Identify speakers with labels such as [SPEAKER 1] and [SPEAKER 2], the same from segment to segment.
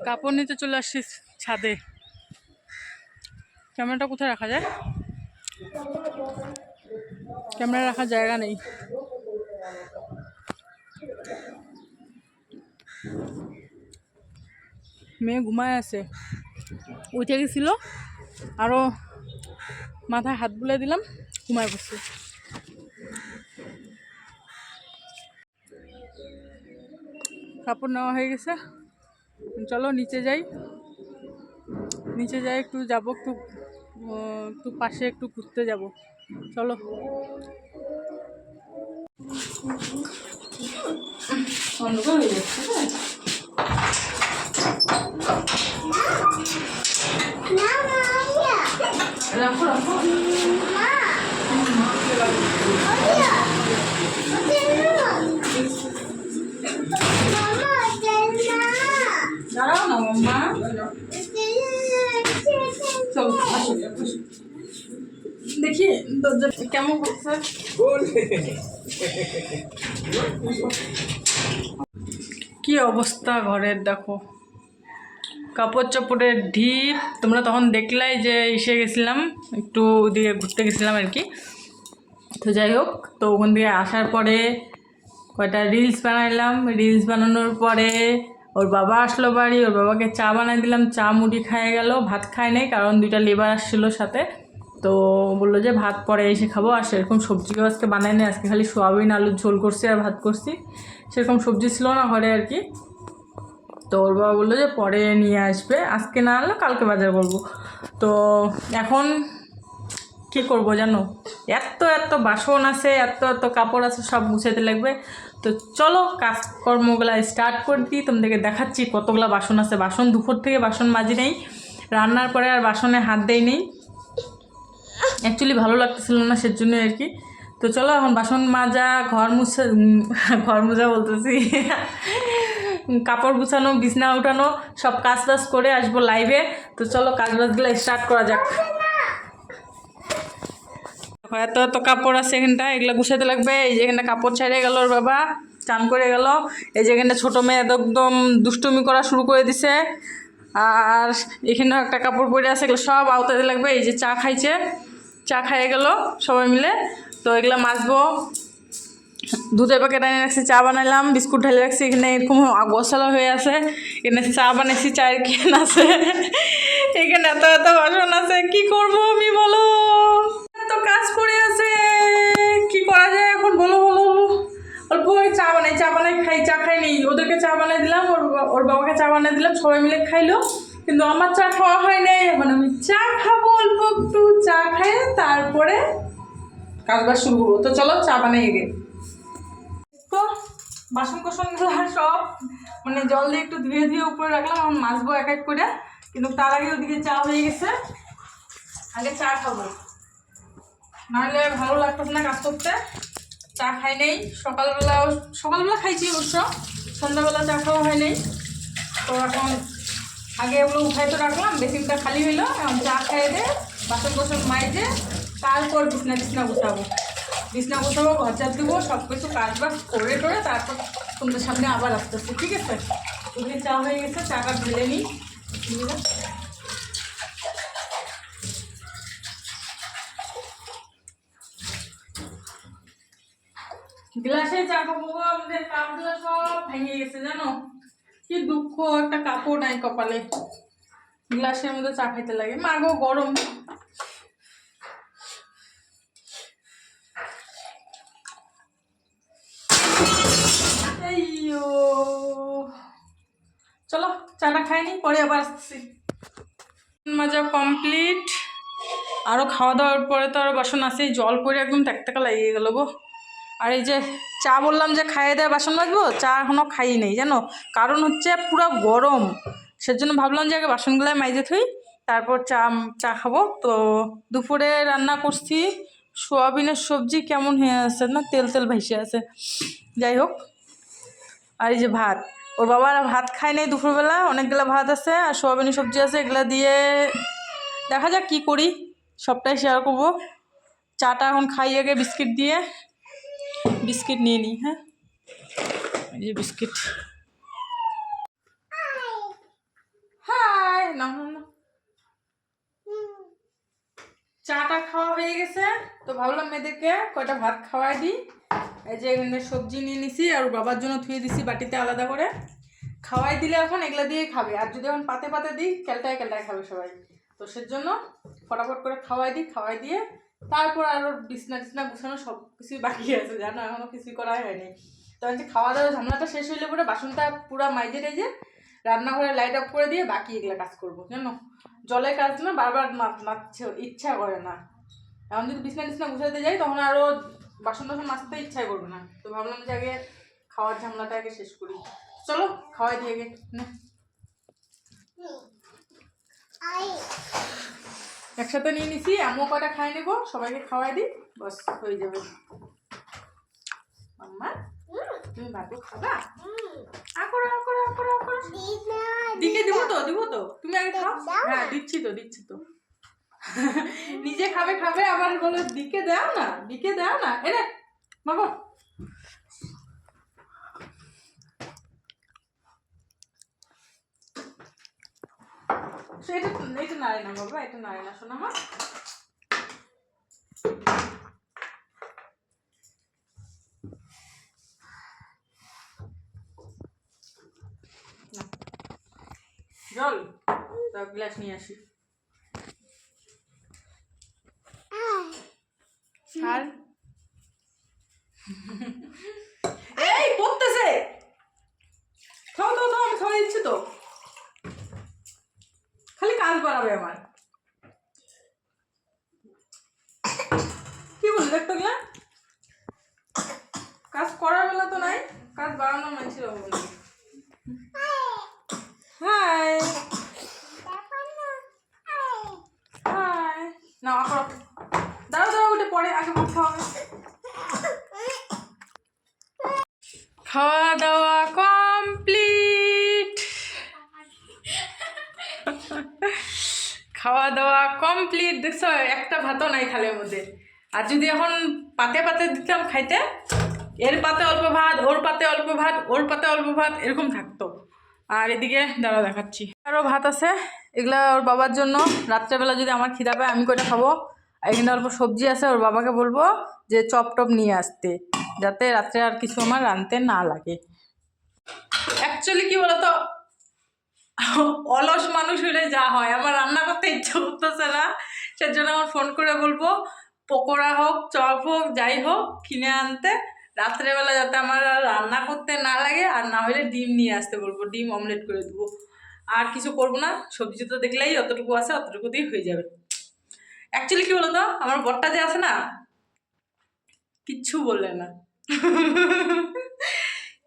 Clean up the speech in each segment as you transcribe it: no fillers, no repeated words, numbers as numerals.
[SPEAKER 1] কাপড় নিতে চলে আসছি ছাদে। ক্যামেরাটা কোথায় রাখা যায়? ক্যামেরা রাখার জায়গা নেই। মেয়ে ঘুমায় আছে, উঠে গেছিল, আরও মাথায় হাত বুলে দিলাম, ঘুমায় পড়ছে। কাপড় নেওয়া হয়ে গেছে, চলো নিচে যাই। নিচে যাই, একটু যাবো, একটু পাশে একটু ঘুরতে যাব। চলো। অন্ধকার হয়ে যাচ্ছে। রাখো রাখো। দাঁড়াও না মাম্মা। চলো দেখি দরজা কেমন করছে। কি অবস্থা ঘরের দেখো, কাপড় চাপড়ের ঢিপ। তোমরা তখন দেখলাই যে এসে গেছিলাম, একটু ওদিকে ঘুরতে গেছিলাম আর কি। তো যাই হোক, তো ওখান থেকে আসার পরে কয়টা রিলস বানাইলাম। রিলস বানানোর পরে ওর বাবা আসলো বাড়ি, ওর বাবাকে চা বানাই দিলাম, চা মুড়ি খাইয়ে গেল, ভাত খায় নাই কারণ 2টা লেবার আসছিলো সাথে। তো বললো যে ভাত পরে এসে খাবো, আর সেরকম সবজিও আজকে বানাই নাই, আজকে খালি সোয়াবিন আলুর ঝোল করছি আর ভাত করছি, সেরকম সবজি ছিল না ঘরে আর কি। তো ওর বাবা বললো যে পরে নিয়ে আসবে, আজকে না আনলে কালকে বাজার করবো। তো এখন কি করব জানো, এত এত বাসন আছে, এত এত কাপড় আছে, সব মুছাতে লাগবে। তো চলো কাজকর্মগুলা স্টার্ট করে দিই, তোমাদেরকে দেখাচ্ছি কতগুলা বাসন আছে। বাসন দুপুর থেকে বাসন মাজি নেই, রান্নার পরে আর বাসনে হাত দেই নেই, অ্যাকচুয়ালি ভালো লাগতেছিল না সেজন্য আর কি। তো চলো এখন বাসন মাজা, ঘর মোছা বলতেছি, কাপড় গুছানো, বিছনা উঠানো, সব কাজ বাজ করে আসবো লাইভে। তো চলো কাজ বাজগুলো স্টার্ট করা যাক। এত এত কাপড় আছে এখানটা, এগুলো গুছাতে লাগবে। এই যে এখানটা কাপড় ছাড়িয়ে গেল, ওর বাবা চান করে গেল। এই যে এখানটা ছোটো মেয়ে একদম দুষ্টুমি করা শুরু করে দিছে। আর এখানেও একটা কাপড় পরে আছে, এগুলো সব আওতাতে লাগবে। এই যে চা খাইছে, চা খাইয়ে গেল সবাই মিলে। তো এগুলো মাজবো। দুধের প্যাকেট এনে রাখছি, চা বানাইলাম, বিস্কুট ঢেলে রাখছি। এখানে এরকম গোছালো হয়ে আছে, এখানে চা বানাইছি, চায়ের ক্যান আছে, এখানে এত এত বাসন আছে, কি করবো আমি বলো? এত কাজ করে আছে, কি করা যায় এখন বলো বলো বলো। অল্প চা বানাই খাই, চা খাই নেই, ওদেরকে চা বানাই দিলাম, ওর বাবাকে চা বানাই দিলাম, সবাই মিলে খাইলো, কিন্তু আমার চা খাওয়া হয় নাই। এখন আমি চা খাবো, অল্প একটু চা খাই, তারপরে কাজবাজ শুরু করবো। তো চলো চা বানাই গে। তো বাসন কোসনগুলো সব মানে জল দিয়ে একটু ধুয়ে ধুয়ে উপরে রাখলাম, এখন মাজবো এক এক করে। কিন্তু তার আগে ওদিকে চা হয়ে গেছে, আগে চা খাবো, নাহলে ভালো লাগতেছে না কাজ করতে। চা খাই নেই, সকালবেলা খাইছি অবশ্য, সন্ধ্যাবেলা চা খাওয়া হয় নাই। তো এখন আগে ওগুলো উঠাই তো রাখলাম, বেসিনটা খালি হইলো, এখন চা খাইয়ে দিয়ে বাসন কোসন মাইজে তারপর বিছনা গুছাবো, ঘর চাপ দেবো, সব কিছু কাজ বাজ করে টোরে তারপর তোমাদের সামনে আবার আসতেছে, ঠিক আছে? ওদিকে চা হয়ে গেছে, চাটা ঢেলে নিই। গ্লাসে চা খাবো, আমাদের কাপগুলো সব ভেঙে গেছে জানো, কি দুঃখ, একটা কাপড় নাই কপালে, গ্লাসের মধ্যে চা খাইতে লাগে। মা গো গরম। চলো চাটা খাইনি, পরে আবার আসছি। মাজা কমপ্লিট, আরও খাওয়া দাওয়ার পরে তো আরও বাসন আছেই, জল পরে একদম ট্যাকটাকা লাগিয়ে গেল গো। আর এই যে চা বললাম যে খাইয়ে দেয় বাসন মাজবো, চা এখনও খাই নেই জানো, কারণ হচ্ছে পুরো গরম, সেজন্য ভাবলাম যে আগে বাসনগুলোয় মাইজে থুই, তারপর চা খাবো। তো দুপুরে রান্না করছি সোয়াবিনের সবজি, কেমন হয়ে আছে না, তেল তেল ভেসে আছে, যাই হোক। আর এই যে ভাত, ওর বাবা ভাত খায় নাই দুপুরবেলা, অনেকগুলো ভাত আছে আর সোয়াবিনের সবজি আছে, এগুলা দিয়ে দেখা যাক কি করি, সবটাই শেয়ার করবো। চাটা এখন খাই আগে বিস্কিট দিয়ে, বিস্কিট নিয়ে নিই। হ্যাঁ, এই যে বিস্কিট। না না না, চাটা খাওয়া হয়ে গেছে, তো ভাবলাম মেয়েদেরকে কয়টা ভাত খাওয়াই দিই। এই যে এখানে সবজি নিয়ে নিছি আর বাবার জন্য ধুয়ে দিছি বাটিতে আলাদা করে। খাওয়াই দিলে এখন এগুলা দিয়ে খাবে, আর যদি এখন পাতে পাতে দিই ক্যালটায় ক্যালটায় খাবে সবাই। তো সেজন্য ফটাফট করে খাওয়াই দিই, খাওয়াই দিয়ে তারপর আরও বিছনা টিছনা গুছানো সব কিছুই বাকি আছে, জানো এখনও কিছুই করাই হয়নি। তো হচ্ছে খাওয়া দাওয়া ঝামেলাটা শেষ হইলে পরে বাসনটা পুরো মাইজে টেজে রান্নাঘরে লাইট অফ করে দিয়ে বাকি এগুলো কাজ করবো, জানো জলের কাজ না বারবার নাচছে, ইচ্ছা করে না। এখন যদি বিছনা টিছনা গুছাতে যাই তখন আরও বাসন টাসন মাজতে ইচ্ছাই করবে না। তো ভাবলাম যে আগে খাওয়ার ঝামেলাটা আগে শেষ করি, চলো খাওয়াই দিয়ে আগে। একসাথে নিয়ে নিছি, আমিও কয়টা খাই নেবো, সবাইকে খাওয়াই দিই, বাস হয়ে যাবে। মাম্মা তুমি ভাতও খাবা? দিকে দিব তো তুমি আগে খাও। হ্যাঁ দিচ্ছি তো নিজে খাবে খাবে আবার বলে দিকে দাও না এরে বাবা। এটা নাড়ে না বাবা, এটা নাড়ে না শোনা মা। জল তার গ্লাস নিয়ে আসি। এই পড়তেছে, খাও আমি খাওয়া দিচ্ছি তো, খালি কাজ বাড়াবে আমার। কি বলি দেখতো গেলা, কাজ করার বেলা তো নাই, কাজ বাড়ানোর মানছিল। হাই হাই না করো, দাঁড়াও ওটা পরে আগে ভাত খাওয়া হবে। খাওয়া দাওয়া কমপ্লিট, খাওয়া দাওয়া কমপ্লিট। দেখছো একটা ভাতও নাই থালের মধ্যে। আর যদি এখন পাতে পাতে দিতাম খাইতে, এর পাতে অল্প ভাত, ওর পাতে অল্প ভাত, ওর পাতে অল্প ভাত, এরকম থাকতো। আর এদিকে দাঁড়া দেখাচ্ছি, আরও ভাত আছে, এগুলা ওর বাবার জন্য। রাত্রেবেলা যদি আমার খিদা পায় আমি কয়টা খাবো। এখানে অল্প সবজি আছে, ওর বাবাকে বলবো যে চপ টপ নিয়ে আসতে, যাতে রাত্রে আর কিছু আমার রাঁধতে না লাগে। অ্যাকচুয়ালি কি বলতো, অলস মানুষ হলে যা হয়, আমার রান্না করতে ইচ্ছা করতেছে না, সেজন্য আমার ফোন করে বলবো পকোড়া হোক চপ হোক যাই হোক কিনে আনতে, রাত্রেবেলা যাতে আমার আর রান্না করতে না লাগে। আর না হলে ডিম নিয়ে আসতে বলবো, ডিম অমলেট করে দেবো। আর কিছু করবো না, সবজি তো দেখলেই অতটুকু আছে, অতটুকু দিয়ে হয়ে যাবে। অ্যাকচুয়ালি কি বলতো, আমার বরটা যে আছে না, কিচ্ছু বলে না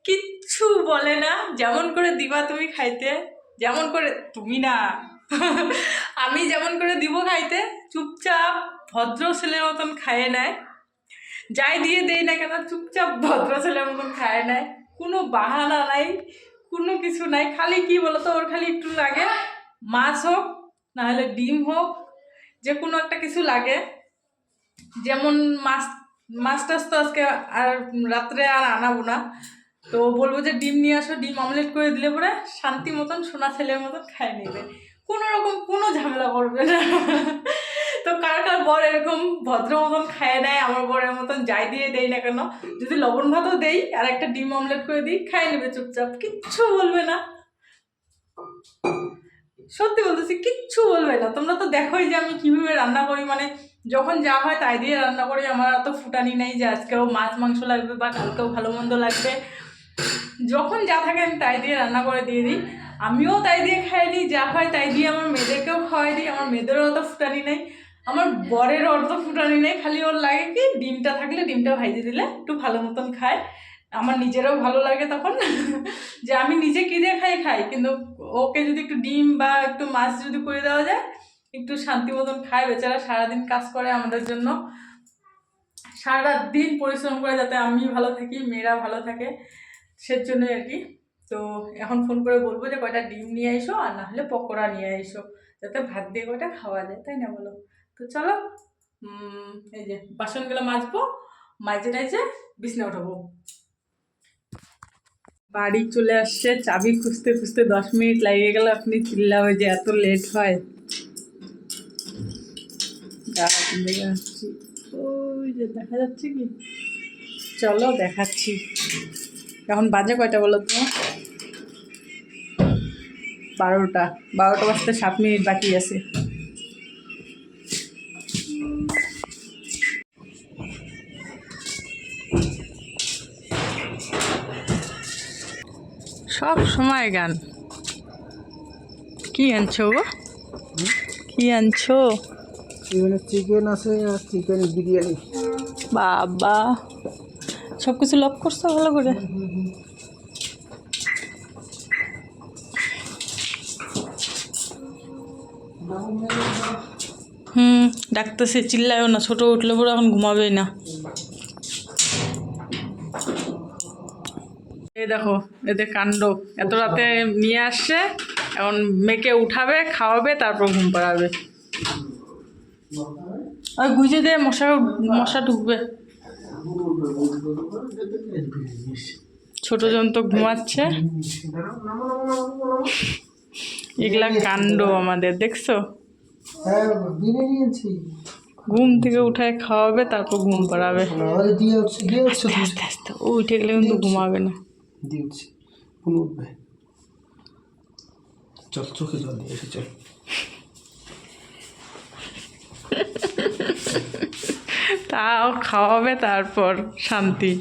[SPEAKER 1] কিচ্ছু বলে না। যেমন করে দিবা তুমি খাইতে, যেমন করে তুমি না আমি যেমন করে দিব খাইতে, চুপচাপ ভদ্র ছেলের মতন খাইয়ে নেয়। যাই দিয়ে দেই না কেন চুপচাপ ভদ্র ছেলের মতন খায় নেয়, কোনো বাহানা নাই, কোনো কিছু নাই। খালি কি বলতো, ওর খালি একটু লাগে মাছ হোক নাহলে ডিম হোক, যে কোনো একটা কিছু লাগে। যেমন মাছ টাছ তো আজকে আর রাত্রে আর আনাবো না, তো বলবো যে ডিম নিয়ে আসো, ডিম অমলেট করে দিলে পরে শান্তি মতন সোনা ছেলের মতন খাই নেবে, কোনো রকম কোনো ঝামেলা করবে না তো কার কার বর এরকম ভদ্র মতন খায় নেয় আমার বরের মতন, যাই দিয়ে দেই না কেন, যদি লবণ ভাতও দেই আর একটা ডিম অমলেট করে দিই খাই নেবে চুপচাপ, কিচ্ছু বলবে না। সত্যি বলতেছি কিচ্ছু বলবে না। তোমরা তো দেখোই যে আমি কিভাবে রান্না করি, মানে যখন যা হয় তাই দিয়ে রান্না করি। আমার অত ফুটানি নেই যে আজকেও মাছ মাংস লাগবে বা কালকেও ভালো মন্দ লাগবে, যখন যা থাকে আমি তাই দিয়ে রান্না করে দিয়ে দিই। আমিও তাই দিয়ে খাই নিই, যা হয় তাই দিয়ে আমার মেয়েদেরকেও খাওয়াই দিই। আমার মেয়েদেরও অত ফুটানি নেই, আমার বরেরও অত ফুটানি নেই। খালি ওর লাগে কি ডিমটা থাকলে ডিমটা ভাইজে দিলে একটু ভালো মতন খায়, আমার নিজেরও ভালো লাগে তখন যে আমি নিজে কী দিয়ে খাই, কিন্তু ওকে যদি একটু ডিম বা একটু মাছ যদি করে দেওয়া যায় একটু শান্তি মতন খায়। বেচারা সারাদিন কাজ করে আমাদের জন্য, সারা দিন পরিশ্রম করে যাতে আমি ভালো থাকি, মেয়েরা ভালো থাকে, সেজন্যই আর কি। তো এখন ফোন করে বলবো যে কয়টা ডিম নিয়ে এসো, আর না হলে পকোড়া নিয়ে এসো, যাতে ভাত দিয়ে কয়টা খাওয়া যায়, তাই না বলো? তো চলো এই যে বাসনগুলো মাজবো, মাজে টাইজে বিছনা উঠাবো। বাড়ি চলে আসছে, চাবি খুঁজতে খুঁজতে 10 মিনিট লাগিয়ে গেল। আপনি চিল্লাবে যে এত লেট হয়। ওই যে দেখা যাচ্ছে কি, চলো দেখাচ্ছি। এখন বাজে কয়টা বলো তো? 12টা। 12টা বাজতে 7 মিনিট বাকি আছে। সব সময় গান। কি আনছো গো? কি আনছো?
[SPEAKER 2] চিকেন আছে আর চিকেন বিরিয়ানি।
[SPEAKER 1] বাবা, সব কিছু লক করছো ভালো করে? ডাকতেছে, চিল্লায়ও না, ছোট উঠলে পরে এখন ঘুমাবেই না। এই দেখো এদের কাণ্ড, এত রাতে নিয়ে আসছে, এখন মেয়েকে উঠাবে, খাওয়াবে, তারপর ঘুম পাড়াবে। আর গুঁজে দিয়ে মশা ঢুকবে। ছোট জন তো ঘুমাচ্ছে। এগুলা কাণ্ড আমাদের, দেখছো? ঘুম থেকে উঠায় খাওয়াবে, তারপর ঘুম পাড়াবে। আস্তে আস্তে ও উঠে গেলে কিন্তু ঘুমাবে না।
[SPEAKER 2] চল চোখে জল দিয়ে এসে চল।
[SPEAKER 1] তাও খাওয়াবে, তারপর শান্তি।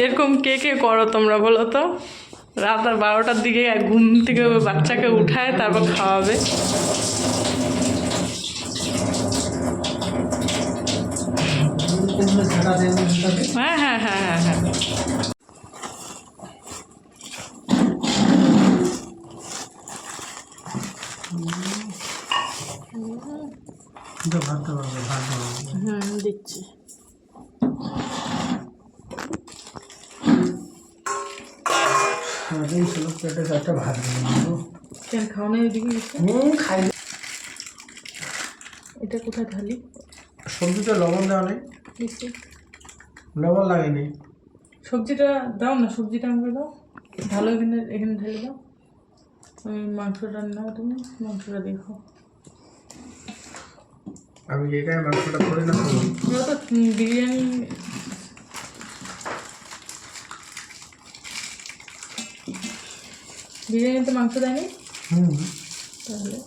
[SPEAKER 1] এরকম কে কে করো তোমরা বলো তো? রাত 12টার দিকে ঘুম থেকে বাচ্চাকে উঠায় তারপর খাওয়াবে। হ্যাঁ হ্যাঁ হ্যাঁ হ্যাঁ হ্যাঁ। দিচ্ছি।
[SPEAKER 2] একটা ভাত
[SPEAKER 1] কেন খাও না? এদিকে
[SPEAKER 2] খাই।
[SPEAKER 1] এটা কোথায় ঢালি?
[SPEAKER 2] সবজিটা লবণ দেওয়া নেই, লবণ লাগেনি।
[SPEAKER 1] সবজিটা দাও না, সবজিটা আমাকে দাও, ভালো এখানে এখানে ঢেলে দাও। আমি মাংসটা নাও, তুমি মাংসটা দেখো।
[SPEAKER 2] আমি এখানে মাংসটা করে না,
[SPEAKER 1] পুরো তো বিরিয়ানি। বিরিয়ানিতে মাংস দেয়নি? তাহলে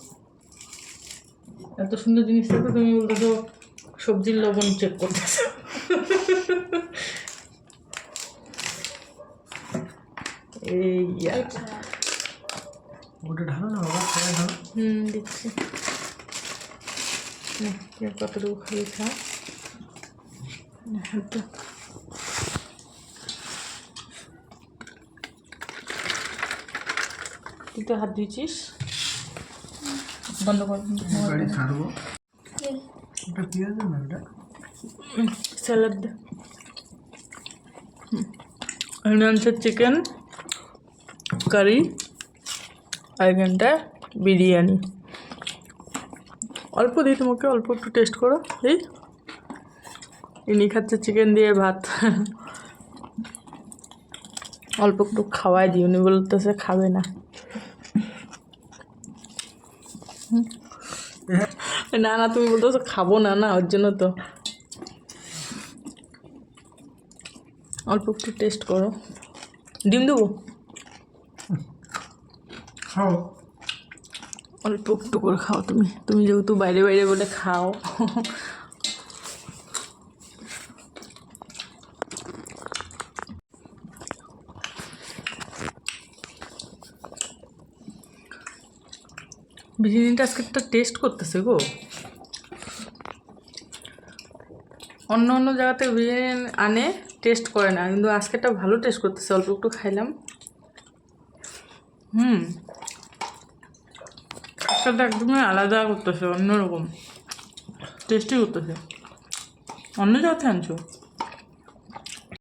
[SPEAKER 1] এত সুন্দর জিনিস থাকতে তুমি বলতেছো সবজির লবণ চেক করতেছো। এই
[SPEAKER 2] ওটা ঢালো না বাবা, খাই ঢালো।
[SPEAKER 1] দিচ্ছি। কতটুকু খালি খা। তুই তো হাত ধুইছিস, বন্ধ কর।
[SPEAKER 2] গাড়ি ছাড়বো। এটা কি আছে না? এটা
[SPEAKER 1] স্যালাড দে। এখানে আনছে চিকেন কারি, আর এখানটা বিরিয়ানি। অল্প দিই তোমাকে, অল্প একটু টেস্ট করো। এই ইনি খাচ্ছে চিকেন দিয়ে ভাত, অল্প একটু খাওয়াই দিই। উনি বলতেছে খাবে না। না না, তুমি বলতেছো খাবো না, না ওর জন্য তো অল্প একটু টেস্ট করো। ডিম দেবো?
[SPEAKER 2] খাও,
[SPEAKER 1] অল্প একটু করে খাও। তুমি তুমি যেহেতু বাইরে বাইরে বলে খাও। বিরিয়ানিটা আজকে একটা টেস্ট করতেছে গো। অন্য অন্য জায়গাতে বিরিয়ানি আনে, টেস্ট করে না, কিন্তু আজকে একটা ভালো টেস্ট করতেছে। অল্প একটু খাইলাম। আজকালটা একদমই আলাদা করতেছে, অন্যরকম টেস্টি করতেছে। অন্য জায়গাতে আনছো?